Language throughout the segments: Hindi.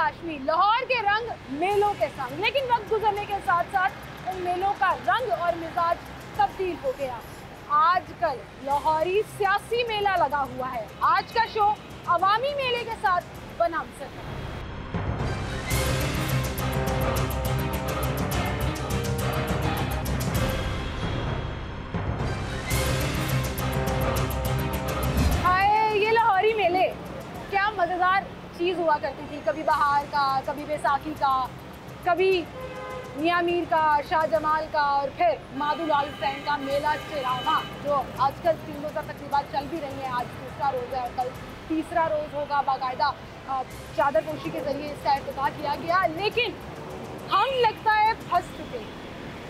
हाशमी। लाहौर के रंग मेलों के संग, लेकिन वक्त गुजरने के साथ साथ उन मेलों का रंग और मिजाज तब्दील हो गया। आजकल लाहौरी सियासी मेला लगा हुआ है। आज का शो अवामी मेले के साथ बनामसर है। ये लाहौरी मेले क्या मज़ेदार चीज़ हुआ करती थी। कभी बहार का, कभी बैसाखी का, कभी मियाँ मीर का, शाह जमाल का, और फिर मादुलाल हुसैन का मेला चिरागा, जो आजकल 3 रोज़ा तकरीबन चल भी रही है। आज दूसरा रोज़ है और कल तीसरा रोज़ होगा। बाकायदा चादर पोशी के ज़रिए इसका इफ्तिताह किया गया। लेकिन हम लगता है फंस चुके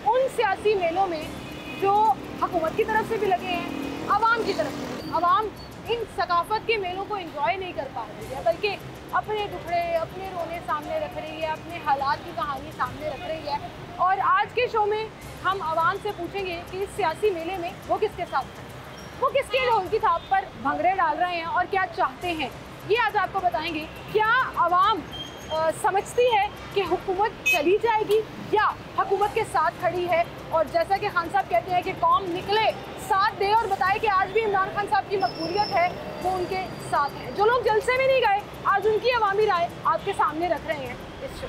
उन सियासी मेलों में जो हुकूमत की तरफ से भी लगे हैं, आवाम की तरफ से। आवाम इन सकाफत के मेलों को एंजॉय नहीं कर पा रही है, बल्कि अपने दुखड़े, अपने रोने सामने रख रही है, अपने हालात की कहानी सामने रख रही है। और आज के शो में हम आवाम से पूछेंगे कि इस सियासी मेले में वो किसके साथ हैं, वो किसके ढोल की थाप पर भंगड़े डाल रहे हैं और क्या चाहते हैं, ये आज आपको बताएंगे। क्या आवाम समझती है कि हुकूमत चली जाएगी या हुकूमत के साथ खड़ी है? और जैसा कि खान साहब कहते हैं कि कौम निकले, साथ दे और बताए कि आज भी इमरान खान साहब की मकबूलियत है, वो उनके साथ है। जो लोग जलसे में नहीं गए, आज उनकी अवामी राय आपके सामने रख रहे हैं इस शो।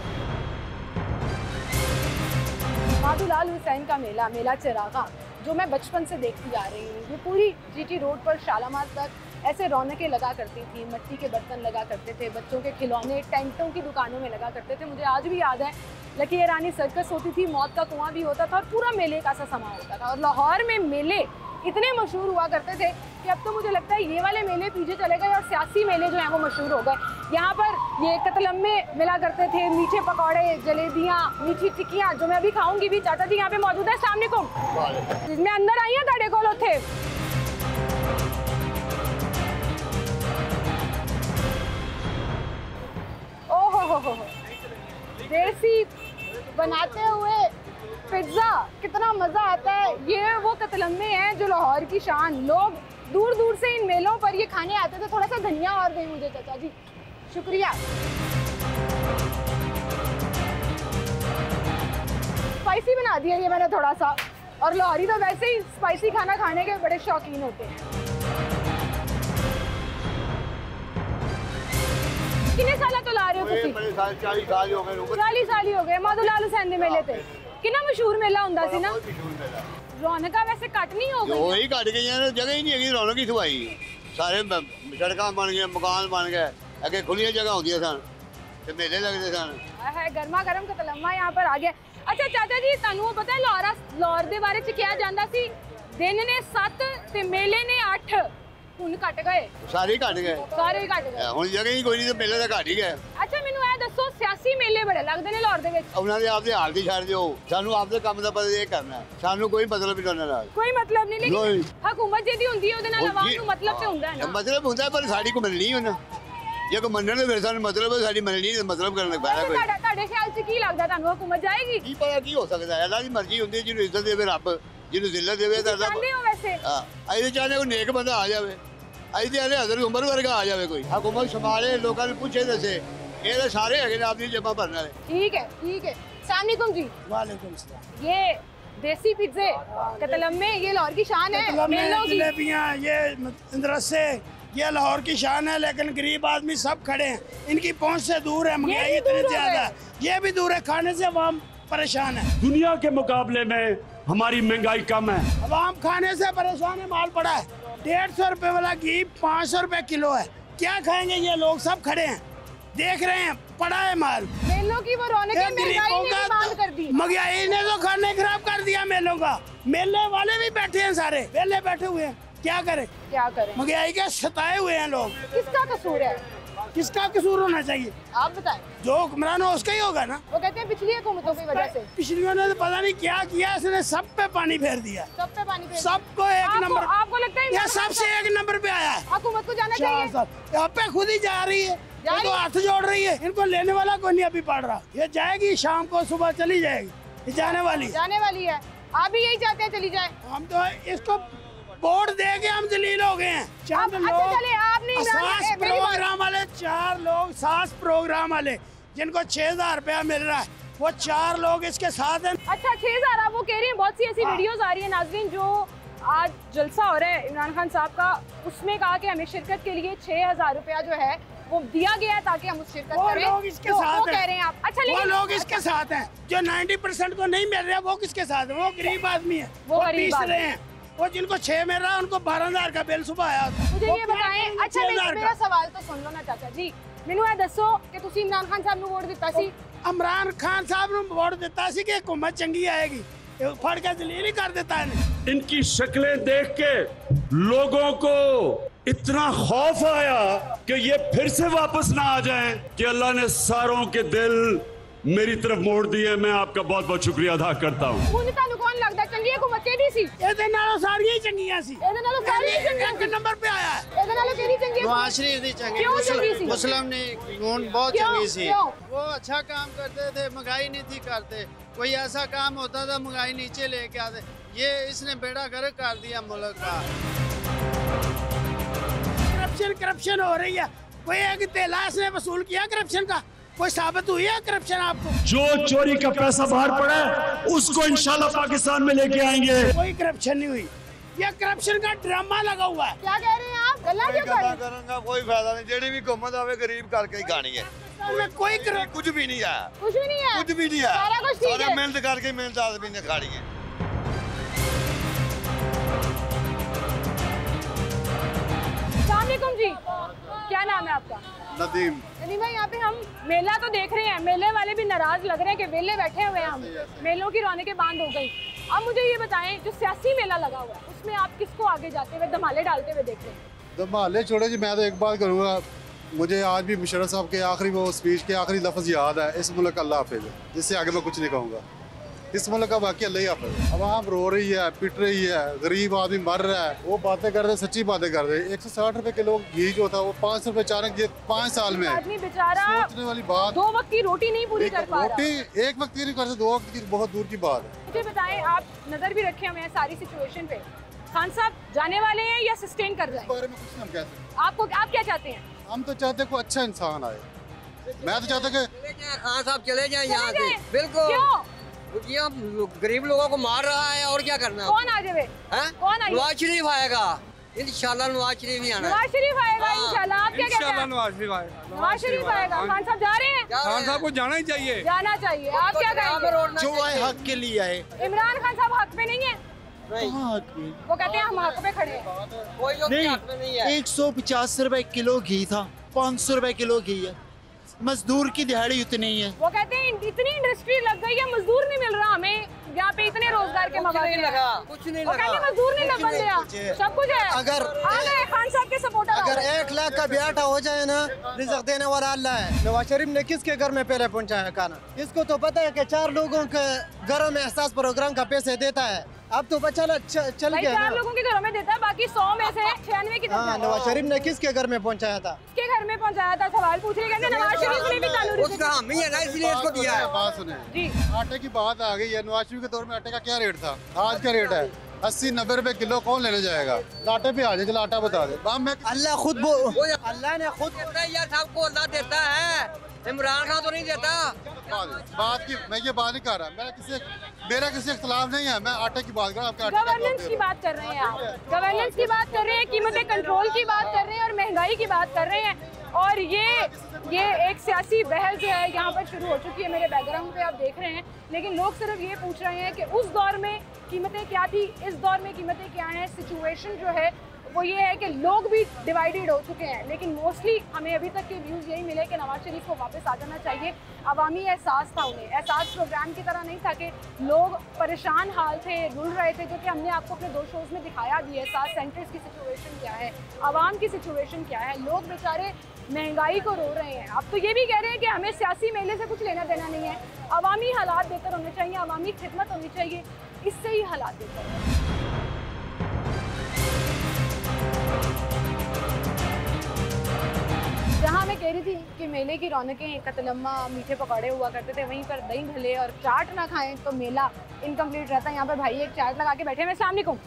मादुलाल हुसैन का मेला, मेला चिरागा, जो मैं बचपन से देखती आ रही हूँ। ये पूरी जीटी रोड पर शालामार तक ऐसे रौनकें लगा करती थी, मिट्टी के बर्तन लगा करते थे, बच्चों के खिलौने टेंटों की दुकानों में लगा करते थे। मुझे आज भी याद है लकी रानी सर्कस होती थी, मौत का कुआं भी होता था और पूरा मेले का सा समा होता था। और लाहौर में मेले इतने मशहूर हुआ करते थे कि अब तो मुझे लगता है ये वाले मेले पीछे चले गए और सियासी मेले जो हैं वो मशहूर हो गए। यहाँ पर ये कतलम्मे मिला करते थे, मीठे पकौड़े, जलेबियाँ, मीठी टिक्कियाँ, जो मैं अभी खाऊंगी भी। चाचा जी यहाँ पे मौजूद है, अस्सलाम वालेकुम। जिसमें अंदर आई है ताड़े कोल थे। ओहो, देसी बनाते हुए पिज्ज़ा, कितना मज़ा आता है। ये वो कतलम्मे हैं जो लाहौर की शान। लोग दूर दूर से इन मेलों पर ये खाने आते थे। थोड़ा सा धनिया और दें मुझे चाचा जी, शुक्रिया। स्पाइसी बना दिया ये मैंने थोड़ा सा, और लाहौरी तो वैसे ही स्पाइसी खाना खाने के बड़े शौकीन होते हैं। कितने साल तो ला रहे हो तुसी? 40 साल हो गए। 40 साल ही हो गए। मादुलाल हुसैन दे मेले ते कितना मशहूर मेला हुंदा सी ना। रौनका वैसे घट नहीं हो गई? वही घट गई है, जगह ही नहीं है रौनक की सवाई। सारे सड़क बन गए, मकान बन गए, अगे खुलियां जगह होंदियां सन ते मेले लगदे सन। है गर्मा गर्म कतलम्मा यहाँ पर आ गया। अच्छा चाचा जी, तुहानू पता है लाहौर दे बारे च क्या जानदा सी? दिन ने 7 ते मेले ने 8। ਹੁਣ ਘਟ ਗਏ, ਸਾਰੇ ਘਟ ਗਏ, ਸਾਰੇ ਘਟ ਗਏ। ਹੁਣ ਜਗ੍ਹਾ ਹੀ ਕੋਈ ਨਹੀਂ ਤੇ ਮੇਲੇ ਤਾਂ ਘਟ ਹੀ ਗਏ। ਅੱਛਾ ਮੈਨੂੰ ਇਹ ਦੱਸੋ, ਸਿਆਸੀ ਮੇਲੇ ਬੜੇ ਲੱਗਦੇ ਨੇ ਲਾਹੌਰ ਦੇ ਵਿੱਚ। ਉਹਨਾਂ ਦੇ ਆਪਦੇ ਹਾਲ ਦੀ ਛੱਡ ਦਿਓ, ਸਾਨੂੰ ਆਪਦੇ ਕੰਮ ਦਾ ਪਤਾ ਇਹ ਕਰਨਾ, ਸਾਨੂੰ ਕੋਈ ਮਤਲਬ ਨਹੀਂ ਉਹਨਾਂ ਨਾਲ। ਕੋਈ ਮਤਲਬ ਨਹੀਂ, ਲੇਕਿਨ ਹਕੂਮਤ ਜਿਹਦੀ ਹੁੰਦੀ ਹੈ ਉਹਦੇ ਨਾਲ ਆਵਾਮ ਨੂੰ ਮਤਲਬ ਤੇ ਹੁੰਦਾ ਹੈ ਨਾ। ਮਤਲਬ ਹੁੰਦਾ ਪਰ ਸਾਡੀ ਕੋ ਮਿਲਣੀ ਉਹਨਾਂ, ਜੇ ਕੋ ਮੰਨਣ ਦੇ ਫਿਰ ਸਾਨੂੰ ਮਤਲਬ ਹੈ, ਸਾਡੀ ਮਿਲਣੀ ਤੇ ਮਤਲਬ ਕਰਨ ਲੱਗ ਪੈਣਾ ਕੋਈ। ਤੁਹਾਡੇ ਖਿਆਲ 'ਚ ਕੀ ਲੱਗਦਾ ਤੁਹਾਨੂੰ, ਹਕੂਮਤ ਜਾਏਗੀ? ਕੀ ਪਤਾ ਕੀ ਹੋ ਸਕਦਾ ਹੈ, ਅੱਲਾ ਦੀ ਮਰਜ਼ੀ ਹੁੰਦੀ, ਜਿਹਨੂੰ ਇੱਜ਼ਤ ਦੇਵੇ ਰੱਬ, ਜਿਹਨੂੰ ਜ਼ਿੱਲਤ ਦੇਵੇ ਤਾਂ ਅੱਲਾ। ਚਾਹੁੰਦੇ ਹੋ ਵੈਸੇ? ਹਾਂ, ਅਸੀਂ ਚਾਹੁੰਦੇ ਕੋਈ ਨੇਕ ਬੰਦਾ ਆ ਜਾਵੇ, ਅਸੀਂ ਤੇ ਹਜ਼ਰ ਉਮਰ ਵਰਗਾ ਆ ਜਾਵੇ ਕੋਈ। ਹਕੂਮਤ ਸੰਭਾਲੇ, ਲੋਕਾਂ ਨੂੰ ਪੁੱਛੇ ਦੱਸੇ, ਇਹ ਤਾਂ ਸਾਰੇ ਹੈਗੇ ਨੇ ਆਪਣੀ ਜੇਬਾਂ ਭਰਨ वाले। ठीक है, ठीक है। अस्सलाम वालेकुम जी। वालेकुम सलाम। ये देसी पिज्जे, कतलम्मे, ये लाहौर की शान है। जलेबियाँ, ये रस्से, ये लाहौर की शान है। लेकिन गरीब आदमी सब खड़े हैं, इनकी पहुंच से दूर है, महंगाई इतनी ज्यादा है, ये भी दूर है, खाने से अवाम परेशान है। दुनिया के मुकाबले में हमारी महंगाई कम है, अवाम खाने से परेशान है। माल पड़ा है 150 रुपए वाला घी 500 रुपए किलो है, क्या खाएंगे ये लोग? सब खड़े हैं, देख रहे हैं, पड़ा है माल। मेलों की वो रौनकें महंगाई ने भी बंद कर दी। महंगाई ने तो खाने खराब कर दिया मेलों का। मेले वाले भी बैठे हैं, सारे वेले बैठे हुए हैं, क्या करें क्या करें? महंगाई के सताए हुए हैं लोग। किसका कसूर है? किसका कसूर होना चाहिए? आप बताएं। जो हुक्मरान हो उसका ही होगा ना। वो कहते हैं पिछली हुकूमतों की वजह से। पिछलियों ने तो पता नहीं क्या किया, इसने सब पे पानी फेर दिया, सब पे पानी फेर। सबको एक नंबर। आपको लगता है ये सबसे एक नंबर पे आया है। हुकूमत को जाना चाहिए? यहाँ पे खुद ही जा रही है, ये तो हाथ जोड़ रही है, इनको लेने वाला कोई नहीं अभी पड़ रहा। ये जाएगी शाम को, सुबह चली जाएगी, ये जाने वाली है। आप भी यही चाहते हैं चली जाए? हम तो इसको वोट दे के हम जलील हो गए हैं। चंद लोग अच्छा चले, आप नहीं सास प्रोग्राम वाले, 4 लोग सास प्रोग्राम वाले, जिनको 6,000 रुपया मिल रहा है वो 4 लोग इसके साथ हैं। अच्छा 6,000 आप वो कह रही हैं, बहुत सी ऐसी वीडियोस आ रही है नाज़रीन जो आज जलसा हो रहा है इमरान खान साहब का, उसमें कहा कि हमें शिरकत के लिए 6,000 रुपया जो है वो दिया गया है ताकि हम उस शिरकत करें। लोग इसके तो साथ वो कह रहे हैं आप। अच्छा वो लेकिन लोग इसके साथ हैं जो 90% को नहीं मिल रहा, वो किसके साथ है? वो गरीब आदमी है, वो गरीब पीस आदमी रहे हैं। वो जिनको 6 मिल रहा है उनको 12,000 का बिल सुबह आया था। मुझे वो ये क्या बताएं, करेंगे अच्छा 6,000 मेरा का? सवाल तो सुन लो ना चाचा जी, मैनू ये दसो कि तुसी इमरान खान साहब ਨੂੰ ਵੋਟ ਦਿੱਤਾ ਸੀ। इमरान खान साहब ने वोट दिता सी कि हुकूमत चंगी आएगी, फड़ के जलील ही कर देता है। इनकी शक्लें देख के लोगों को इतना खौफ आया कि ये फिर से वापस ना आ जाएं कि अल्लाह ने सारों के दिल मेरी तरफ मोड़ दिए। मैं आपका बहुत बहुत शुक्रिया अदा करता हूँ। ਹੁਣ ਤੁਹਾਨੂੰ ਕੌਣ ਲੱਗਦਾ ਚੰਗੀ ਹਕੂਮਤ ਕਿਹਦੀ ਸੀ? ਇਹਦੇ ਨਾਲੋਂ ਸਾਰੀਆਂ ਹੀ ਚੰਗੀਆਂ ਸੀ। ਇਹਦੇ ਨਾਲੋਂ ਸਾਰੀਆਂ ਹੀ ਚੰਗੀਆਂ ਇੱਕ ਨੰਬਰ पे आया है। ਇਹਦੇ ਨਾਲੋਂ ਕਿਹੜੀ ਚੰਗੀ? नवाज शरीफ दी चंगी, क्यों चंगी सी? मुस्लिम ने बहुत क्यों? चंगी सी। क्यों? वो अच्छा काम करते थे, महंगाई नहीं थी करते। कोई ऐसा काम होता था महंगाई नीचे लेके आते। ये इसने बेड़ा गर्क कर दिया मुल्क का। करप्शन हो रही है। कोई एक तेला इसने वसूल किया करप्शन का? कोई साबित हुई है करप्शन आपको? जो चोरी का पैसा बाहर पड़ा है उसको इंशाल्लाह पाकिस्तान में लेके आएंगे। कोई करप्शन नहीं हुई, ये करप्शन का ड्रामा लगा हुआ है। क्या कह रहे हैं आप? गल्ला क्यों कर रहे हैं? करूंगा कोई फायदा नहीं, जेडी भी हुकूमत आवे गरीब करके ही खानी है। में कोई कुछ भी नहीं है, कुछ भी नहीं है, कुछ भी नहीं है, सारा कुछ ठीक है। मेहनत करके मेहनत आदमी ने खानी है। अस्सलामुअलैकुम जी, क्या नाम है आपका? नदीम। नदीम भाई, यहाँ पे हम मेला तो देख रहे हैं, मेले वाले भी नाराज लग रहे हैं कि वेले बैठे हुए हैं हम, मेलों की रौनकें बांध हो गई। अब मुझे ये बताएं, जो सियासी मेला लगा हुआ है उसमें आप किसको आगे जाते हुए धमाले डालते हुए देख रहे हैं? धमाले छोड़े जी, मैं तो एक बात करूँगा, मुझे आज भी मुशर्रफ साहब के आखिरी वो स्पीच के आखिरी लफ्ज़ याद है, इस मुल्क अल्लाह हाफिज़ है, जिससे आगे मैं कुछ नहीं कहूँगा। इस मुल्क का बाकी अल्लाह ही हाफिज़ है। अवाम रो रही है, पिट रही है, गरीब आदमी मर रहा है, वो बातें कर रहे, सच्ची बातें कर रहे। 160 रुपए किलो घी जो था वो 500 रुपए अचानक ये 5 साल में आदमी बेचारा सोचने वाली बात। 2 वक्त की रोटी नहीं पूरी कर पा रहा। रोटी एक वक्त की नहीं कर सकते, 2 वक्त की बहुत दूर की बात है। मुझे बताएं, आप नजर भी रखे हुए हैं सारी सिचुएशन पे, खान साहब जाने वाले हैं या सस्टेन कर इस जाएंगे? बारे में कुछ हम कहते हैं, आप क्या चाहते हैं? हम तो चाहते हैं कोई अच्छा इंसान आए। मैं तो चाहता कि खान साहब चले जाएं यहाँ चले से, जाएं? बिल्कुल। क्यों? क्योंकि हम गरीब लोगों को मार रहा है, और क्या करना है? कौन आ जावे? हैं? कौन आएगा? नवाज शरीफ आएगा इंशाल्लाह, नवाज शरीफ ही आना है। नवाज शरीफ आएगा हाँ। इंशाल्लाह। आप क्या कहते हैं? नवाज शरीफ आएगा। नवाज शरीफ आएगा। खान साहब जा रहे हैं? खान साहब को जाना ही चाहिए। जाना चाहिए। आप क्या कहेंगे? जो आए हक के लिए आए। इमरान खान साहब हक पे नहीं है? नहीं, वो कहते हैं हम हक पे खड़े हैं। कोई लोग के हाथ में नहीं है। 150 रुपए किलो घी था, 500 रुपए किलो घी है। मजदूर की दिहाड़ी उतनी ही है। वो कहते हैं इतनी इंडस्ट्री लग गई है, मजदूर नहीं मिल रहा हमें यहाँ पे, इतने रोजगार के कुछ मौके नहीं हैं। लगा, कुछ नहीं वो कहते हैं लगा। मजदूर नहीं लग बन गया, सब कुछ है। अगर आ गए खान साहब के सपोर्टर। अगर 1 लाख का ब्याटा हो जाए ना, रिज़्क़ देने वाला अल्लाह है। नवाज शरीफ ने किसके घर में पहले पहुंचाया खाना? इसको तो पता है कि 4 लोगों के घरों में एहसास प्रोग्राम का पैसे देता है। अब तो बच्चा चल भाई गया 4 ना। लोगों के घरों में देता है, बाकी 100 में से 96 की तरफ हाँ, जाता है। नवाज शरीफ ने किसके घर में पहुंचाया था? किसके घर में पहुंचाया था? सवाल पूछ रहे, कहते नवाज शरीफ ने भी चालू उसका हम ही है ना, इसलिए इसको दिया है। बात सुने, जी। आटे की बात आ गई है। नवाज शरीफ के दौर में आटे का क्या रेट था, आज क्या रेट है? 80-90 रुपए किलो कौन लेने जाएगा? आटे पे आ जाए, चलो आटा बता दे। अल्लाह खुद अल्लाह ने खुद देता है या सबको अल्लाह देता है, इमरान खान तो नहीं देता। बात की मैं ये बात नहीं कर रहा, मेरा किसी इख्तलाफ नहीं है, मैं आटे की बात कर रहा हूं। आपके आटे का गवर्नेंस की बात कर रहे हैं आप, गवर्नेंस की बात कर रहे हैं, कीमतें कंट्रोल की बात कर रहे हैं और महंगाई की बात कर रहे हैं। और ये एक सियासी बहस जो है यहाँ पर शुरू हो चुकी है। मेरे बैकग्राउंड पे आप देख रहे हैं, लेकिन लोग सिर्फ ये पूछ रहे हैं कि उस दौर में कीमतें क्या थी, इस दौर में कीमतें क्या हैं। सिचुएशन जो है वो ये है कि लोग भी डिवाइडेड हो चुके हैं, लेकिन मोस्टली हमें अभी तक के व्यूज़ यही मिले कि नवाज शरीफ को वापस आ जाना चाहिए। अवामी एहसास था, उन्हें एहसास प्रोग्राम की तरह नहीं था कि लोग परेशान हाल थे, रुल रहे थे, जो कि हमने आपको अपने 2 शोज़ में दिखाया भी है। एहसास सेंटर्स की सिचुएशन क्या है, आवाम की सिचुएशन क्या है, लोग बेचारे महंगाई को रो रहे हैं। अब तो ये भी कह रहे हैं कि हमें सियासी मेले से कुछ लेना देना नहीं है, अवामी हालात बेहतर होने चाहिए, अवामी खिदमत होनी चाहिए, इससे ही हालात बेहतर हैं। जहाँ हमें कह रही थी कि मेले की रौनकें कतलम्मा मीठे पकौड़े हुआ करते थे, वहीं पर दही भले और चाट ना खाएं तो मेला इनकम्प्लीट रहता है। यहाँ पर भाई एक चाट लगा के बैठे हैं। अस्सलाम वालेकुम,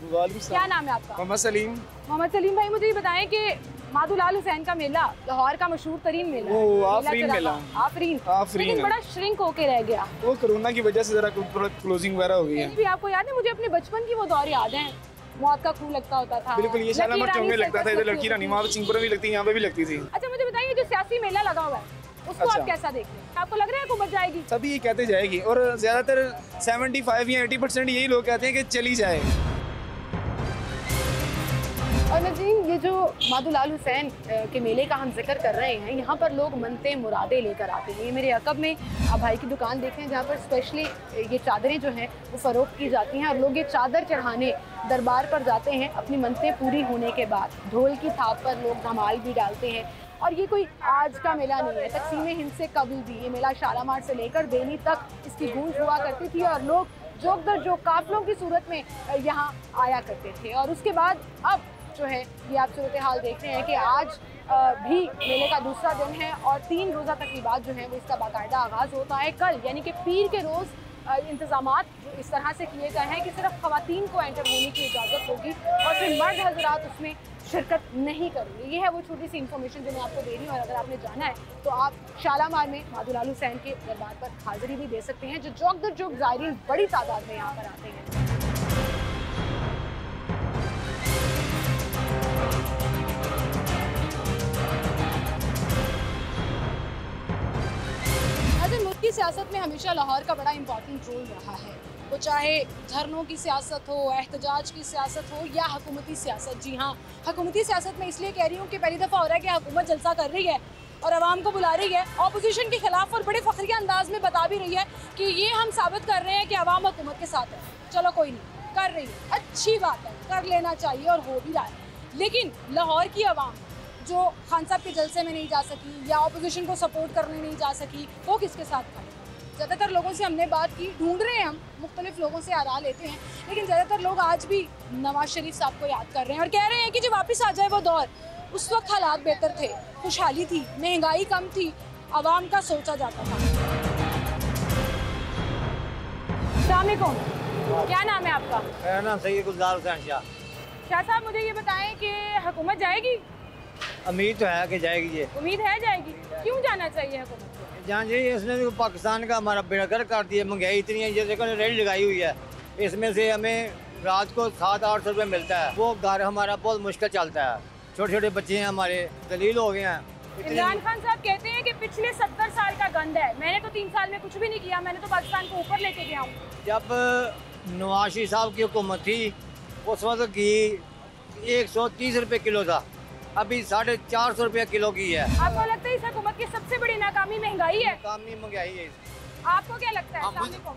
क्या नाम है आपका? मोहम्मद सलीम। मोहम्मद सलीम भाई, मुझे ये बताएं कि माधुलाल हुसैन का मेला लाहौर का मशहूर तरीन मेला है। वो आफरीन मेला। आफरीन, आफरीन लेकिन है। बड़ा श्रिंक होके रह गया। वो कोरोना की वजह से जरा क्लोजिंग वगैरह हो गई है। भी आपको याद है? मुझे अपने बचपन की वो दौर याद है, मौत का खूह लगता होता था। बिल्कुल, ये शालामार चौक में लगता था, इधर लड़की रानी वहाँ पे सिंहपुर में भी लगती है, यहाँ पे भी लगती थी। अच्छा मुझे बताइए, जो सियासी मेला लगा हुआ है उसको अच्छा। आप कैसा देखते हैं? आपको लग रहा है हुकूमत जाएगी? सभी ये कहते जाएगी और ज्यादातर 75 या 80% यही लोग कहते हैं कि चली जाए। और नजीम, ये जो माधुलाल हुसैन के मेले का हम जिक्र कर रहे हैं, यहाँ पर लोग मनते मुरादे लेकर आते हैं। ये मेरे अकब में आप भाई की दुकान देखें, जहाँ पर स्पेशली ये चादरें जो हैं वो फ़रोख्त की जाती हैं और लोग ये चादर चढ़ाने दरबार पर जाते हैं अपनी मनतें पूरी होने के बाद। ढोल की थाप पर लोग धमाल भी डालते हैं। और ये कोई आज का मेला नहीं है, तकसीम हिंद से कबल भी ये मेला शालामार से लेकर दिल्ली तक इसकी गूंज हुआ करती थी और लोग जोक दर जोक काफिलों की सूरत में यहाँ आया करते थे। और उसके बाद अब जो है ये आप सूरत हाल देख रहे हैं कि आज भी मेले का दूसरा दिन है और 3 रोज़ा तकरीबात जो है वो इसका बाकायदा आगाज़ होता है। कल यानी कि पीर के रोज़ इंतज़ामात जो इस तरह से किए गए हैं कि सिर्फ ख़वातीन को एंटर होने की इजाज़त होगी और फिर मर्द हजरात उसमें शिरकत नहीं करेंगे। ये है वो छोटी सी इन्फॉर्मेशन जो मैं आपको दे रही हूँ। और अगर आपने जाना है तो आप शालामार में माधुलाल हुसैन के दरबार पर हाज़िरी भी दे सकते हैं, जो जोक दर जोक ज़ायरीन बड़ी तादाद में यहाँ पर आते हैं। मुल्क की सियासत में हमेशा लाहौर का बड़ा इंपॉर्टेंट रोल रहा है, वो चाहे धरनों की सियासत हो, एहतजाज की सियासत हो या हुकूमती सियासत। जी हाँ, हुकूमती सियासत में इसलिए कह रही हूँ कि पहली दफ़ा हो रहा है कि हुकूमत जलसा कर रही है और आवाम को बुला रही है ऑपोजिशन के खिलाफ और बड़े फ़ख्रिया अंदाज में बता भी रही है कि ये हम साबित कर रहे हैं कि आवाम हुकूमत के साथ है। चलो कोई नहीं, कर रही है, अच्छी बात है, कर लेना चाहिए और हो भी रहा है। लेकिन लाहौर की आवाम जो खान साहब के जलसे में नहीं जा सकी या ऑपोजिशन को सपोर्ट करने नहीं जा सकी, वो किसके साथ खड़े? ज़्यादातर लोगों से हमने बात की, ढूंढ रहे हैं हम, मुख्तलिफ लोगों से आरा लेते हैं, लेकिन ज़्यादातर लोग आज भी नवाज शरीफ साहब को याद कर रहे हैं और कह रहे हैं कि जब वापस आ जाए वो दौर, उस वक्त हालात बेहतर थे, खुशहाली थी, महंगाई कम थी, आवाम का सोचा जाता था। अस्सलाम वालेकुम, क्या नाम है आपका? मेरा नाम सैयद गुलजार हुसैन शाह। शाह साहब, मुझे ये बताएं कि हुकूमत जाएगी? उम्मीद तो है कि जाएगी। ये उम्मीद है जाएगी। क्यों जाना चाहिए हुकूमत को? जहाँ जी इसने तो पाकिस्तान का हमारा बेड़ागर कर दिया, महंगाई इतनी है, जैसे कि रेल लगाई हुई है, इसमें से हमें रात को 700-800 रुपये मिलता है, वो घर हमारा बहुत मुश्किल चलता है। छोटे छोटे बच्चे हैं हमारे, दलील हो गए हैं। इमरान खान साहब कहते हैं कि पिछले 70 साल का गंद है, मैंने तो 3 साल में कुछ भी नहीं किया, मैंने तो पाकिस्तान को ऊपर लेके गया हूँ। जब नवाज शरीफ साहब की हुकूमत थी उस वक्त घी 130 रुपये किलो था, अभी 450 रुपये किलो की है। आपको लगता है इस हुकूमत की सबसे बड़ी नाकामी महंगाई है? नाकामी महंगाई है। आपको क्या लगता है?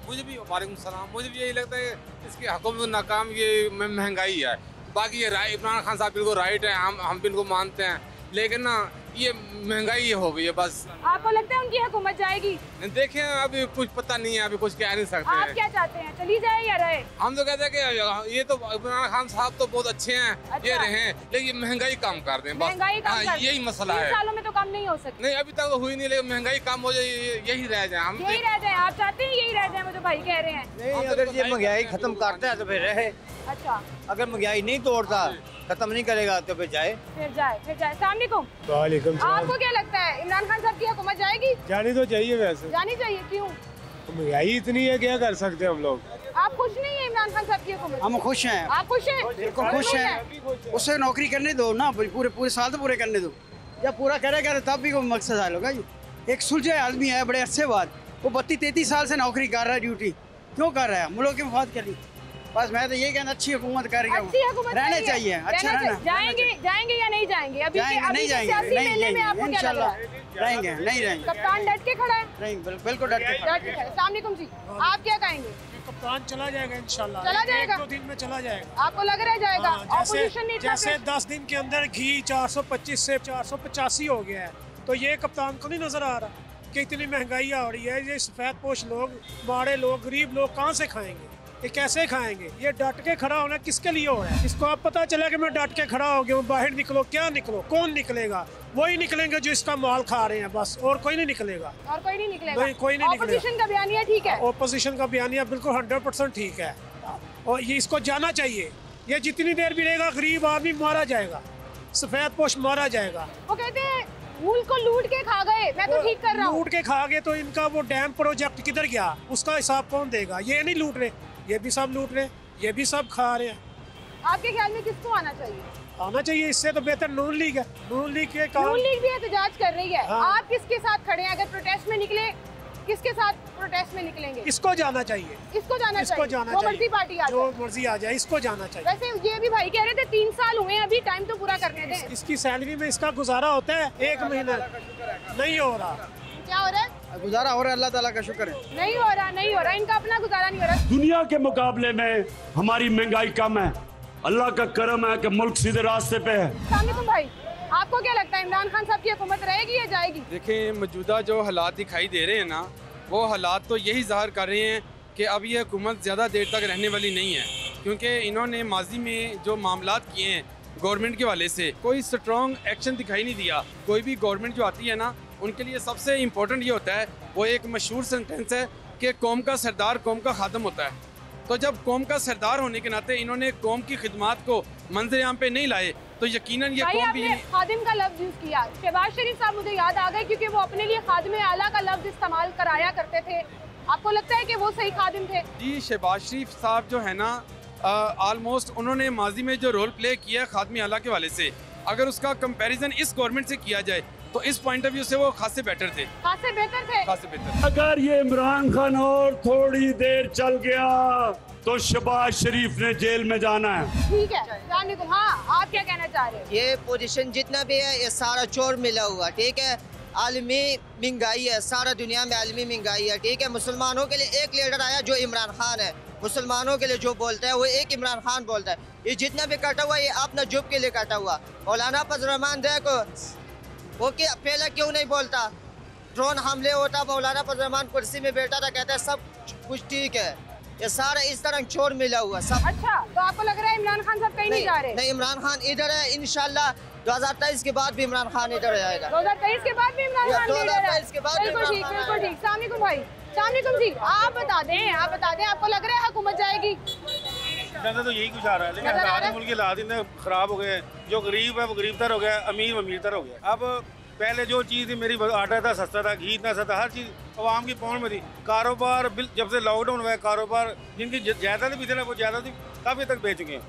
मुझे भी वालेकुम सलाम, मुझे भी यही लगता है इसकी हुकूमत नाकाम ये महंगाई है। बाकी ये इमरान खान साहब बिल्कुल राइट है, हम बिल्कुल मानते हैं, लेकिन ना ये महंगाई हो गई है बस। आपको लगता है उनकी हुकूमत जाएगी? देखें, अभी कुछ पता नहीं है, अभी कुछ कह नहीं सकते। आप क्या चाहते हैं, चली जाए या रहे? हम तो कहते हैं कि ये तो इमरान खान साहब तो बहुत अच्छे हैं, अच्छा। ये रहे, लेकिन महंगाई कम कर दें बस। महंगाई कम कर यही मसला है। 3 सालों में तो कम नहीं हो सकती। नहीं, अभी तक तो हुई नहीं, लेकिन महंगाई कम हो जाए, यही रह जाए। हम यही रह जाए? आप चाहते हैं यही रह जाए? वो जो भाई कह रहे हैं। नहीं, अगर ये महंगाई खत्म करता है तो फिर रहे। अच्छा, अगर महंगाई नहीं तोड़ता, खत्म नहीं करेगा तो फिर जाए। फिर जाए। अस्सलाम वालेकुम। वालेकुम सलाम। आपको क्या लगता है इमरान खान साहब की हुकूमत जाएगी? जानी तो चाहिए, वैसे जानी चाहिए। क्यों? महंगाई इतनी है, क्या कर सकते हैं हम लोग। आप खुश नहीं है इमरान खान साहब की हुकूमत? हम खुश हैं। आप खुश हैं? बिल्कुल खुश हैं। उससे नौकरी करने दो ना, पूरे साल तो पूरे करने दो। जब पूरा करेगा तब भी कोई मकसद हाल होगा। एक सुलझे आदमी है बड़े अरसे बाद, वो 32-33 साल से नौकरी कर रहा है, ड्यूटी क्यों कर रहा है? मुल्क की मफाद के लिए। बस मैं तो ये कहना, अच्छी हुकूमत कर रही है, रहने चाहिए, अच्छा रहना। जाएंगे या नहीं जाएंगे? अभी नहीं जाएंगे, इंशाल्लाह रहेंगे, नहीं रहेंगे। कप्तान डट के खड़ा है? नहीं, बिल्कुल डट के। अस्सलाम वालेकुम जी, आप क्या कहेंगे? कप्तान चला जाएगा इंशाल्लाह, चला जाएगा? 1-2 दिन में चला जाएगा। आपको लग रहा है जाएगा? ऑपोजिशन ने जैसे 10 दिन के अंदर घी 425 से 485 हो गया है, तो ये कप्तान को नहीं नजर आ रहा कि इतनी महंगाई हो रही है? ये सफेद पोश लोग, माड़े लोग, गरीब लोग कहाँ से खाएंगे? ये कैसे खाएंगे? ये डट के खड़ा होना किसके लिए हो रहा है? इसको अब पता चला कि मैं डट के खड़ा हो गया हूँ, बाहर निकलो, क्या निकलो, कौन निकलेगा? वही निकलेंगे जो इसका माल खा रहे हैं, बस, और कोई नहीं निकलेगा। और कोई नहीं निकलेगा? नहीं, कोई नहीं निकलेगा। ऑपोजिशन का बयानिया ठीक है? ऑपोजिशन का बयानिया बिल्कुल 100% ठीक है, और ये इसको जाना चाहिए। ये जितनी देर भी रहेगा गरीब आदमी मारा जाएगा, सफेद पोश मारा जाएगा। वो कहते हैं मुल्क को लूट के खा गए, मैं तो ठीक कर रहा हूँ। लूट के खा गए तो इनका वो डैम प्रोजेक्ट किधर गया, उसका हिसाब कौन देगा? ये नहीं लूट रहे, ये भी सब लूट रहे, ये भी सब खा रहे हैं। आपके ख्याल में किसको आना चाहिए? आना चाहिए, इससे तो बेहतर नून लीग है। नून लीग के काम, नून लीग भी एहतजाज कर रही है। हाँ। आप किसके साथ खड़े हैं? अगर प्रोटेस्ट में निकले, किसके साथ प्रोटेस्ट में निकलेंगे? इसको जाना चाहिए, इसको जाना इसको चाहिए, जाना जो चाहिए, मर्जी पार्टी आ जो जाए, मर्जी आ जाए, इसको जाना चाहिए। वैसे ये भी भाई कह रहे थे 3 साल हुए हैं, अभी टाइम तो पूरा करने दें। इसकी सैलरी में इसका गुजारा होता है, 1 महीना नहीं हो रहा। क्या हो रहा है? गुजारा हो रहा है, अल्लाह ताला का शुक्र है। नहीं हो रहा, नहीं हो रहा, इनका अपना गुजारा नहीं हो रहा। दुनिया के मुकाबले में हमारी महंगाई कम है, अल्लाह का करम है कि मुल्क सीधे रास्ते पे है। अस्सलामुअलैकुम भाई, आपको क्या लगता है इमरान खान साहब की हुकूमत रहेगी या जाएगी? देखिए, मौजूदा जो हालात दिखाई दे रहे हैं ना, वो हालात तो यही ज़ाहिर कर रहे हैं कि अब ये हुकूमत ज़्यादा देर तक रहने वाली नहीं है, क्योंकि इन्होंने माजी में जो मामलात किए हैं गवर्नमेंट के हवाले से, कोई स्ट्रॉन्ग एक्शन दिखाई नहीं दिया। कोई भी गवर्नमेंट जो आती है ना, उनके लिए सबसे इम्पोर्टेंट ये होता है, वो एक मशहूर सेंटेंस है कि कौम का सरदार कौम का खादम होता है। तो जब कौम का सरदार होने के नाते इन्होंने कौम की खिदमात को मंजर आम पे नहीं लाए, तो यकीनन ये कौम भी खादिम का लफ्ज यूज किया। शहबाज शरीफ साहब मुझे याद आ गए, क्योंकि वो अपने लिए खादिम आला का लफ्ज इस्तेमाल कराया करते थे। आपको लगता है कि वो सही खादिम थे? जी, शहबाज शरीफ साहब जो है ना, ऑलमोस्ट उन्होंने माजी में जो रोल प्ले किया है खादमी आला के वाले से, अगर उसका कंपैरिजन इस गवर्नमेंट से किया जाए तो इस पॉइंट ऑफ व्यू से वो खासे बेटर थे। खासे बेहतर थे? खासे बेहतर। अगर ये इमरान खान और थोड़ी देर चल गया तो शहबाज शरीफ ने जेल में जाना है। ठीक है, हाँ, आप क्या कहना चाह रहे हैं? ये पोजीशन जितना भी है ये सारा चोर मिला हुआ, ठीक है। आलमी महंगाई है, सारा दुनिया में आलमी महंगाई है, ठीक है। मुसलमानों के लिए एक लीडर आया जो इमरान खान है, मुसलमानों के लिए जो बोलता है वो एक इमरान खान बोलता है। ये जितना भी कटा हुआ ये अपना जुब के लिए कटा हुआ। मौलाना फजल रहमान देखो, वो क्या पहले क्यों नहीं बोलता? ड्रोन हमले होता, मौलाना फजल रहमान कुर्सी में बैठा था, कहता है सब कुछ ठीक है। ये सारा इस तरह चोर मिला हुआ सब। अच्छा, तो आपको लग रहा है इमरान खान साहब कहीं नहीं जा रहे? नहीं, इमरान खान इधर है, इंशाल्लाह 2023 के बाद भी इमरान खान इधर आएगा। 2023 के बाद भी इमरान खान इधर है? 2023 के बाद बिल्कुल ठीक, बिल्कुल ठीक। अस्सलाम वालेकुम भाई, अस्सलाम वालेकुम जी। आप बता दें, आपको लग रहा है हुकूमत जाएगी? तो यही कुछ आ रहा है, लेकिन हालात मुल्क के हालात इतने खराब हो गए। जो गरीब है वो गरीब तर हो गया, अमीर अमीर तर हो गया। अब पहले जो चीज़ थी, मेरी आटा था सस्ता था, घी इतना सस्ता, हर चीज़ आवाम की पहुंच में थी। कारोबार जब से लॉकडाउन हुआ है, कारोबार जिनकी जायदाद भी थे ना, वो जायदाद काफ़ी तक बेच चुके हैं,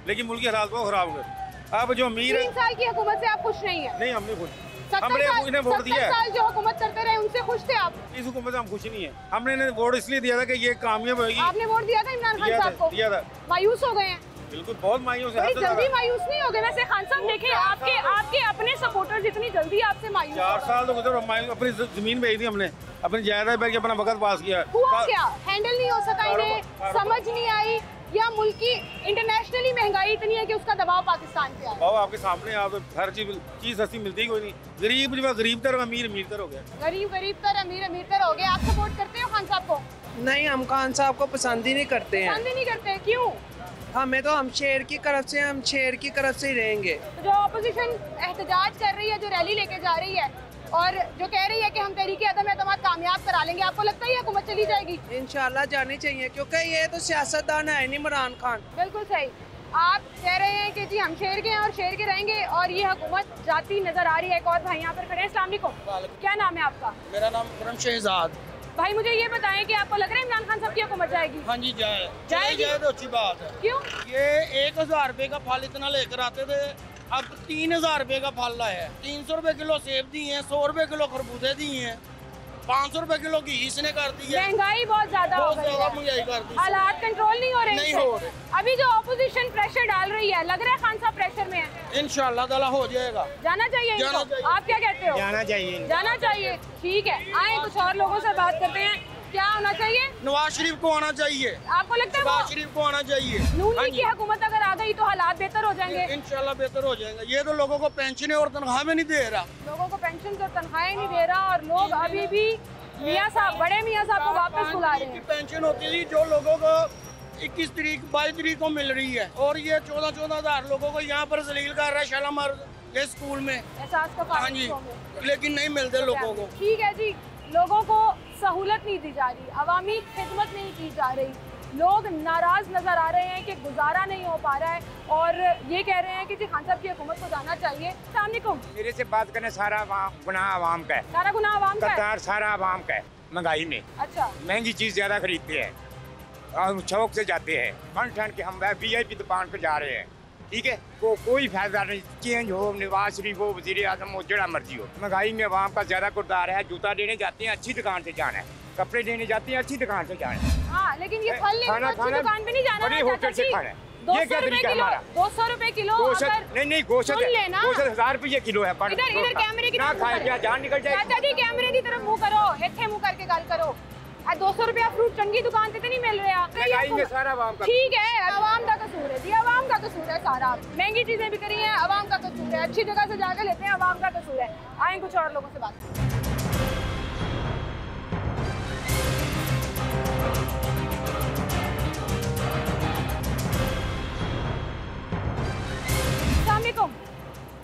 लेकिन मुल्क के हालात बहुत खराब हो गए। अब जो अमीर 3 साल की हुकूमत से आप खुश नहीं है? नहीं, हम नहीं खुश। 70 हमने वोट दिया है। साल जो हुकूमत करते रहे उनसे खुश थे आप? इस हुकूमत से हम खुश नहीं है। हमने वोट इसलिए दिया था कि ये कामयाब होगी। आपने वोट दिया था इमरान खान साहब को? दिया था। मायूस हो गए हैं? बिल्कुल, बहुत मायूस है। बड़ी जल्दी मायूस नहीं हो गए? वैसे खान साहब देखें, आपके अपने सपोर्टर्स इतनी जल्दी आपसे मायूस? 4 साल तो गुजर, अपनी जमीन बेच दी हमने, अपनी जायदाद बेच के अपना वक्त पास किया। हुआ क्या? हैंडल नहीं हो सका इन्हें, समझ नहीं आई, या मुल्क की इंटरनेशनली महंगाई इतनी है कि उसका दबाव पाकिस्तान पे आ रहा है? आपके सामने आप हर चीज सस्ती मिलती कोई नहीं। गरीब जो गरीब तर, अमीर अमीर तर हो गया। गरीब तर, अमीर अमीर तर हो गया। आप सपोर्ट करते हो खान साहब को? नहीं, हम खान साहब को पसंद ही नहीं करते हैं। पसंद ही नहीं करते? क्यों? हमें तो हम शेर की तरफ से, हम शेर की तरफ से ही रहेंगे। तो जो ऑपोजिशन एहतजाज कर रही है, जो रैली लेके जा रही है और जो कह रही है कि हम तहरीक अदम एतमाद कामयाब करा लेंगे, आपको लगता है ये हुकूमत चली जाएगी? इंशाल्लाह जानी चाहिए, क्योंकि ये तो सियासतदान है नहीं इमरान खान। बिल्कुल सही। आप कह रहे हैं कि जी हम शेर के हैं और शेर के रहेंगे, और ये हुकूमत जाती नजर आ रही है। एक और भाई यहाँ पर खड़े हैं। अस्सलाम वालेकुम, क्या नाम है आपका? मेरा नाम खुरम शहजाद। भाई मुझे ये बताएं कि आपको लग रहा है इमरान खान साहब की हुकूमत जाएगी? हाँ जी, जाएगी तो अच्छी बात है। क्यों? ये 1000 रुपए का फल इतना लेकर आते थे, अब 3000 रुपए का फल लाया है। 300 रुपए किलो सेब दी है, 100 रुपए किलो खरबूजे दी हैं, 500 रुपए किलो घी इसने कर दी है। महंगाई बहुत ज्यादा हो गई है, महंगाई कर दी। हालात कंट्रोल नहीं हो रहे? नहीं हो रहे। अभी जो ऑपोजिशन प्रेशर डाल रही है, लग रहा है खान साहब प्रेशर में है? इंशाल्लाह ताला हो जाएगा। जाना चाहिए इनको? आप क्या कहते हो? जाना चाहिए। जाना चाहिए, ठीक है। आए कुछ और लोगों से बात करते हैं। क्या होना चाहिए? नवाज शरीफ को आना चाहिए। आपको लगता है नवाज शरीफ को आना चाहिए? नून लीग की हुकूमत अगर आ गई तो हालात बेहतर हो जाएंगे? इंशाल्लाह बेहतर हो जाएगा। ये तो लोगों को पेंशन और तनख्वाह में नहीं दे रहा। लोगों को पेंशन और तनख्वाहें नहीं दे रहा, और लोग अभी भी मियाँ साहब, बड़े मियाँ साहब को वापस बुला रहे हैं। पेंशन होती थी, जो लोगों को 21 तारीख 22 तारीख को मिल रही है और ये 14-14 हज़ार लोगों को यहाँ पर जलील कर रहा है शालामार ये स्कूल में। हाँ जी, लेकिन नहीं मिलते लोगों को। ठीक है जी, लोगों को सहूलत नहीं दी जा रही, अवामी खिदमत नहीं की जा रही, लोग नाराज नजर आ रहे हैं कि गुजारा नहीं हो पा रहा है और ये कह रहे हैं कि जी खान साहब की हुकूमत को जाना चाहिए। अस्सलाम वालेकुम। मेरे से बात करने सारा गुनाह आवाम का है। सारा गुनाह आवाम का है? सारा आवाम का है। महंगाई में अच्छा महंगी चीज ज्यादा खरीदते हैं और शौक से जाते हैं। ठंड के हम VIP दुकान पे जा रहे हैं, ठीक है, कोई फायदा नहीं। चेंज हो, नवाज शरीफ हो, वजीर आजम हो, जड़ा मर्जी हो, महंगाई में आवाम का ज्यादा किरदार है। जूता लेने जाते हैं अच्छी दुकान से जाना है, कपड़े लेने जाते हैं अच्छी दुकान से जाना है। हाँ, लेकिन ये फल लेने अच्छी दुकान पे नहीं जाना है, होटल से खाना है। ये क्या तरीका है हमारा? 200 रुपए किलो। नहीं गोश्त 1000 रुपए किलो है। इधर कैमरे की तरफ खाए क्या जान निकल जाए। चाचा जी कैमरे की तरफ मुंह करो, इत्थे मुंह करके गल करो। 200 रुपया फ्रूट चंगी दुकान से नहीं मिल रहा। सारा आवाम का ठीक है, आवाम का कसूर है जी, आवाम का कसूर है सारा। महंगी चीजें भी करी हैं, आवाम का कसूर है। अच्छी जगह से जाकर लेते हैं, आवाम का कसूर है। आए कुछ और लोगों से बात करें।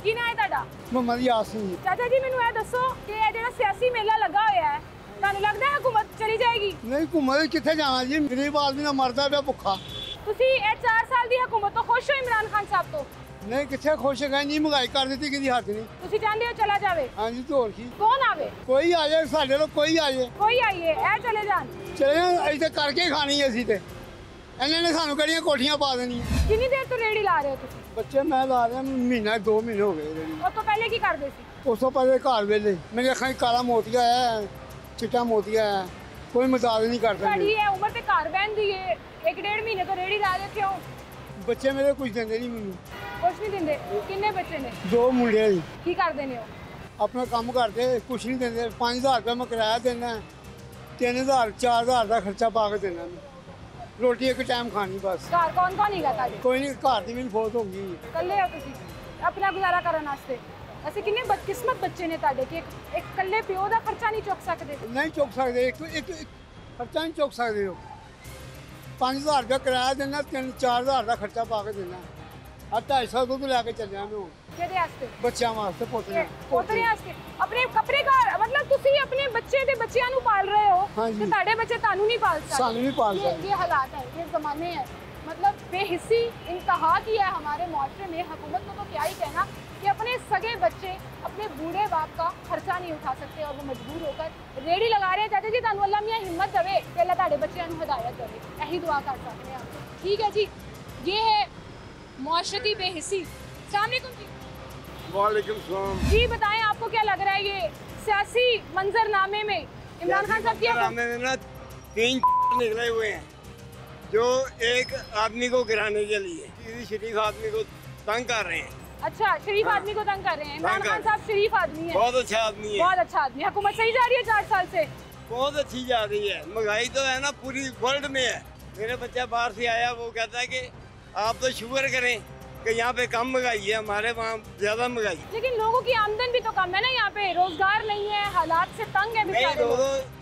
की ना है ताड़ा? मोहम्मद यासीन। चाचा जी मैनू ये दसो कि ये जेड़ा सियासी मेला लगा होया है, तानू लगदा है हुकूमत चली जाएगी? नहीं, हुकूमत किथे जाना जी, गरीब आदमी ना मरदा पिया भुखा। तुसी ए 4 साल दी हुकूमत तो खुश हो इमरान खान साहब तो? नहीं, किथे खुश है नहीं, महंगाई कर दी किसी हद नहीं। तुसी चाहते हो चला जावे? हां जी, तो और की कौन आवे? कोई आ जाए, साडे लोग कोई आ जाए। कोई आइए, ए चले जान। चले जान, ऐसे करके खानी है ਅਸੀਂ ਤੇ। ਇਹਨਾਂ ਨੇ ਸਾਨੂੰ ਕਿਹੜੀਆਂ ਕੋਠੀਆਂ ਪਾ ਦੇਣੀਆਂ। कितनी देर तो रेडी ला रहे हो तुसी? ਬੱਚੇ ਮੈਂ ਲਾ ਰਿਹਾ ਮਹੀਨਾ 2 ਮਹੀਨੇ ਹੋ ਗਏ ਰੇੜੀ। ਉਸ ਤੋਂ ਪਹਿਲੇ ਕੀ ਕਰਦੇ ਸੀ? ਉਸ ਤੋਂ ਪਹਿਲੇ ਘਰ ਵੇਲੇ ਮੇਰੇ ਅੱਖਾਂ 'ਚ ਕਾਲਾ ਮੋਤੀਆ ਹੈ, ਚਿੱਟਾ ਮੋਤੀਆ ਹੈ, ਕੋਈ ਮਦਦ ਨਹੀਂ ਕਰਦਾ। ਸਾਡੀ ਇਹ ਉਮਰ ਤੇ ਘਰ ਬੈਠਦੀ ਏ, 1.5 ਮਹੀਨੇ ਤੋਂ ਰੇੜੀ ਲਾ ਰਹੇ ਕਿਉਂ? ਬੱਚੇ ਮੇਰੇ ਕੁਝ ਦਿੰਦੇ ਨਹੀਂ ਮੈਨੂੰ। ਕੁਝ ਨਹੀਂ ਦਿੰਦੇ? ਕਿੰਨੇ ਬੱਚੇ ਨੇ? 2 ਮੁੰਡੇ ਨੇ। ਕੀ ਕਰਦੇ ਨੇ ਉਹ? ਆਪਣਾ ਕੰਮ ਕਰਦੇ, ਕੁਝ ਨਹੀਂ ਦਿੰਦੇ। 5000 ਰੁਪਏ ਮੈਂ ਕਿਰਾਇਆ ਦੇਣਾ, 3000 4000 ਦਾ ਖਰਚਾ ਪਾ ਕੇ ਦੇਣਾ। रोटी एक टाइम खानी बस। घर कौन कौन ही था? कोई नहीं, घर की मेरी फौत होगी। कल्ले हो तुसी अपना गुजारा करन वास्ते? ऐसे किन्ने बदकिस्मत बच्चे ने ताड़े कि एक कल्ले प्यो दा खर्चा नहीं चुक सकदे? नहीं चुक सकदे, एक खर्चा नहीं चुक सकदे हो। 5000 रुपया किराया देना, 3-4000 का खर्चा पा के देना। 250 दूध लैके चलिया मैं बच्चों वास्ते, पोतरे वास्ते। अपने कपड़े का मतलब तुसी अपने बच्चे दे बच्चियां नु पाल रहे हो ते ताड़े बच्चे तानू नहीं पाल सकते। सानू नहीं पाल सकते। ये हालात है, ये ज़माने हैं। मतलब बेहिस्सी इंतहा की है हमारे मुआशरे में। हुकूमत को तो क्या ही कहना कि अपने सगे बच्चे अपने बूढ़े बाप का खर्चा नहीं उठा सकते और वो मजबूर होकर रेडी लगा रहे हैं। चाचा जी तानू अल्लाह मियां हिम्मत देवे कि अल्लाह ताड़े बच्चियां नु हिदायत देवे, यही दुआ कर सकते हैं आप। ठीक है जी, ये है मुआशरती बेहिस्सी। अस्सलाम वालेकुम जी। वालेकुम सलाम जी, बताएं आपको क्या लग रहा है ये सियासी मंजरनामे में इमरान खान साहब की में ना 3 निकले हुए हैं जो एक आदमी को गिराने के लिए किसी शरीफ आदमी को तंग कर रहे हैं। अच्छा, शरीफ आदमी को तंग कर रहे हैं। इमरान खान साहब शरीफ आदमी है, बहुत अच्छा आदमी है, बहुत अच्छा आदमी। हुकूमत सही जा रही है 4 साल से? बहुत अच्छी जा रही है। महंगाई तो है ना पूरी वर्ल्ड में है। मेरा बच्चा बाहर से आया, वो कहता है कि आप तो शुक्र करें कि यहाँ पे कम महंगाई है, हमारे वहाँ ज्यादा महंगाई। लेकिन लोगों की आमदन भी तो कम है ना, यहाँ पे रोजगार नहीं है, हालात से तंग है बेचारे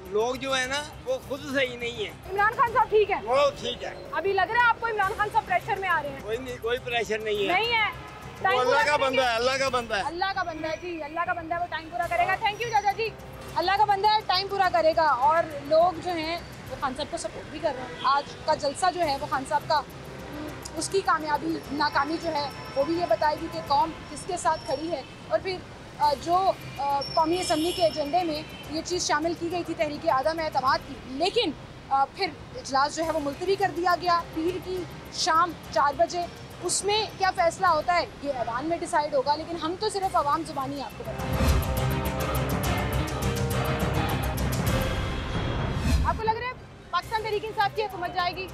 लोग जो है ना वो खुद सही नहीं है। इमरान खान साहब ठीक है? वो ठीक है। अभी लग रहा है आपको इमरान खान साहब प्रेशर में आ रहे हैं? कोई नहीं, कोई प्रेशर नहीं है। नहीं है, अल्लाह का बंदा है, अल्लाह का बंदा है, अल्लाह का बंदा है जी, अल्लाह का बंदा है, वो टाइम पूरा करेगा। थैंक यू चाचा जी। अल्लाह का बंदा है, टाइम पूरा करेगा। और लोग जो हैं वो खान साहब को सपोर्ट भी कर रहे हैं। आज का जलसा जो है वो खान साहब का, उसकी कामयाबी नाकामी जो है वो भी ये बताएगी कि कौम किसके साथ खड़ी है। और फिर जो कौमी असम्बली के एजेंडे में ये चीज़ शामिल की गई थी तहरीक आदम एतमाद की, लेकिन फिर इजलास जो है वो मुलतवी कर दिया गया पीर की शाम 4 बजे। उसमें क्या फ़ैसला होता है ये ऐवान में डिसाइड होगा, लेकिन हम तो सिर्फ आवाम ज़ुबानी आपको बताएंगे। आपको लग रहा है पाकिस्तान तहरीक इंसाफ की हुकूमत जाएगी?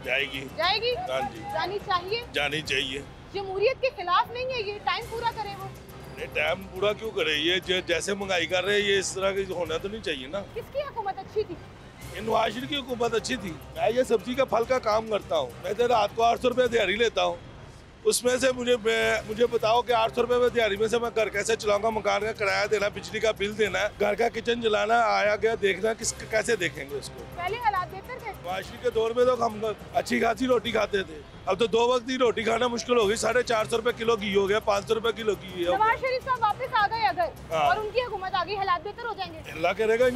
जाएगी। जाएगी? हाँ जी। जानी चाहिए? जानी चाहिए। जमहूरियत के खिलाफ नहीं है ये, टाइम पूरा करे वो। नहीं, टाइम पूरा क्यों करे? ये जैसे महंगाई कर रहे हैं ये इस तरह की होना तो नहीं चाहिए ना। किसकी हुकूमत अच्छी थी? नवाज शरीफ की हुकूमत अच्छी थी। मैं ये सब्जी का फल का काम करता हूँ, मैं तो रात को 800 रुपये दिहाड़ी लेता हूँ, उसमें से मुझे बताओ कि 800 रुपए में दिहाड़ी में से मैं घर कैसे चलाऊंगा, मकान का किराया देना, बिजली का बिल देना है, घर का किचन जलाना, आया गया देखना, कैसे देखेंगे उसको। पहले हालात बेहतर थे। माशरी के दौर में तो हम अच्छी खासी रोटी खाते थे, अब तो 2 वक्त की रोटी खाना मुश्किल हो गई। 450 रुपए किलो घी हो गया, 500 रुपए किलो घी है। नवाज शरीफ साहब वापस आ गए अगर, हाँ। और उनकी हुकूमत आ गई, हालात बेहतर हो जाएंगे। अल्लाह करेगा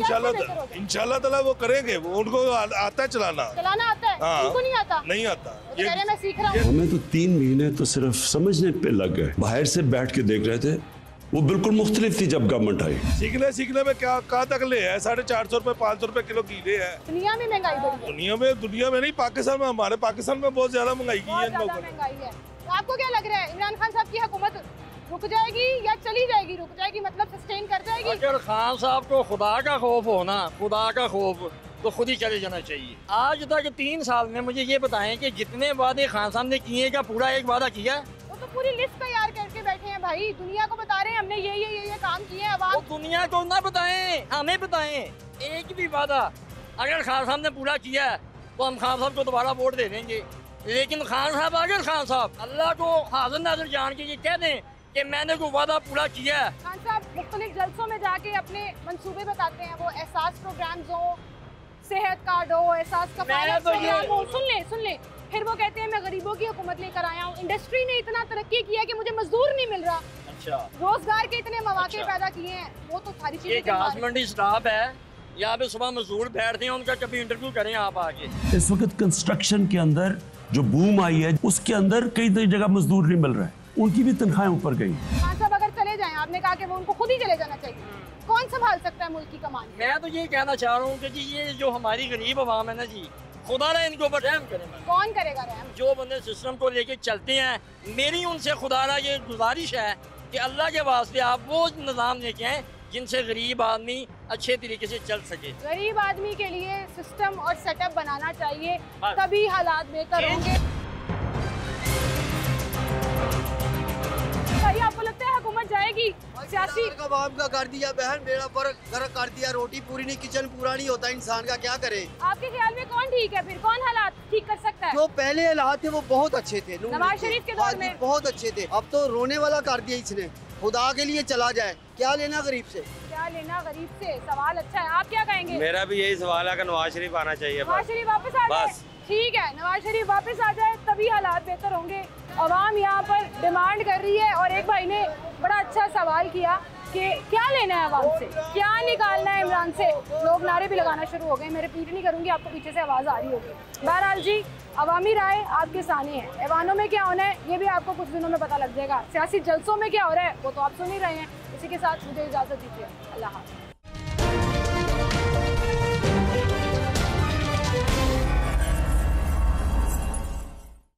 इंशाल्लाह ताला वो करेंगे, वो उनको आता है चलाना आता है। हाँ। उनको नहीं आता? नहीं आता। तो कह रहे मैं सीख रहा हूँ। हमें तो 3 महीने तो सिर्फ समझने पे लग गए, बाहर से बैठ के देख रहे थे, वो बिल्कुल मुख्तलिफ थी जब गवर्नमेंट आई। सीखने में क्या कहाँ तक ले है, 450 रुपए 500 रुपए किलो कीले है। दुनिया में महंगाई बढ़ी है। दुनिया में नहीं, पाकिस्तान में, हमारे पाकिस्तान में बहुत ज्यादा महंगाई की है। महंगाई है। तो आपको क्या लग रहा है, इमरान खान साहब की हुकूमत रुक जाएगी या चली जाएगी? रुक जाएगी मतलब सस्टेन कर जाएगी? अगर खान साहब को खुदा का खौफ हो ना, खुदा का खौफ, तो खुद ही चले जाना चाहिए। आज तक 3 साल में मुझे ये बताएं कि जितने वादे खान साहब ने किए का पूरा एक वादा किया? वो तो पूरी लिस्ट तैयार करके बैठे हैं भाई, दुनिया को बता रहे हैं हमने ये काम किए हैं। अब दुनिया को ना बताएं, हमें बताएं एक भी वादा। अगर खान साहब ने पूरा किया है तो हम खान साहब को दोबारा वोट दे देंगे, लेकिन खान साहब अगर खान साहब अल्लाह को हाजिर नाज़िर जान के ये कह दें कि मैंने कोई वादा पूरा किया है। खान साहब मुख्तलिफ जलसों में जाके अपने मंसूबे बताते हैं, वो एहसास प्रोग्राम्स हो, सेहत कार्ड हो, एहसास का प्रोग्राम हो, सुन ले। फिर वो कहते हैं मैं गरीबों की हुकूमत लेकर आया हूँ, इंडस्ट्री ने इतना तरक्की किया कि मुझे मजदूर नहीं मिल रहा। अच्छा, रोजगार के इतने मौके पैदा किए हैं, वो तो सारी चीजें। घास मंडी स्टाफ है यहाँ पे, सुबह मजदूर बैठते हैं, उनका कभी इंटरव्यू करें आप आके। इस वक्त कंस्ट्रक्शन के अंदर जो बूम आई है, उसके अंदर कई जगह मजदूर नहीं मिल रहा है, उनकी भी तनख्वाहें ऊपर गई। खान साहब अगर चले जाएं, आपने कहा कि वो उनको खुद ही चले जाना चाहिए, कौन संभाल सकता है मुल्क की कमान? मैं तो ये कहना चाह रहा हूँ कि जी ये जो हमारी गरीब अवाम है ना जी, खुदा ना इनके ऊपर रहम करे। कौन करेगा रहम? जो बंदे सिस्टम को लेके चलते हैं, मेरी उनसे खुदा ना ये गुजारिश है कि अल्लाह के वास्ते आप वो निज़ाम लेके आए जिनसे गरीब आदमी अच्छे तरीके से चल सके। गरीब आदमी के लिए सिस्टम और सेटअप बनाना चाहिए, तभी हालात बेहतर होंगे। भाई आपको लगता है हुकूमत जाएगी? सियासी कबाब का कर दिया बहन, बेड़ा पर कर दिया, रोटी पूरी नहीं, किचन पूरा नहीं होता, इंसान का क्या करे? आपके ख्याल में कौन ठीक है? फिर कौन हालात ठीक कर सकता है? जो पहले हालात थे वो बहुत अच्छे थे, नवाज शरीफ के दौर में बहुत अच्छे थे। अब तो रोने वाला कर दिया इसने, खुदा के लिए चला जाए, क्या लेना गरीब से? क्या लेना गरीब से? सवाल अच्छा है, आप क्या कहेंगे? मेरा भी यही सवाल है कि नवाज शरीफ आना चाहिए। नवाज शरीफ वापस आ जाए, ठीक है, नवाज शरीफ वापस आ जाए तभी हालात बेहतर होंगे। अवाम यहाँ पर डिमांड कर रही है, और एक भाई ने बड़ा अच्छा सवाल किया कि क्या लेना है अवाम से, क्या निकालना है इमरान से। लोग नारे भी लगाना शुरू हो गए, मैं रिपीट नहीं करूँगी, आपको पीछे से आवाज़ आ रही होगी। बहरहाल जी, अवामी राय आपके सामने है, ऐवानों में क्या होना है ये भी आपको कुछ दिनों में पता लग जाएगा, सियासी जलसों में क्या हो रहा है वो तो आप सुन ही रहे हैं। इसी के साथ मुझे इजाज़त दीजिए, अल्लाह हाफ़िज़।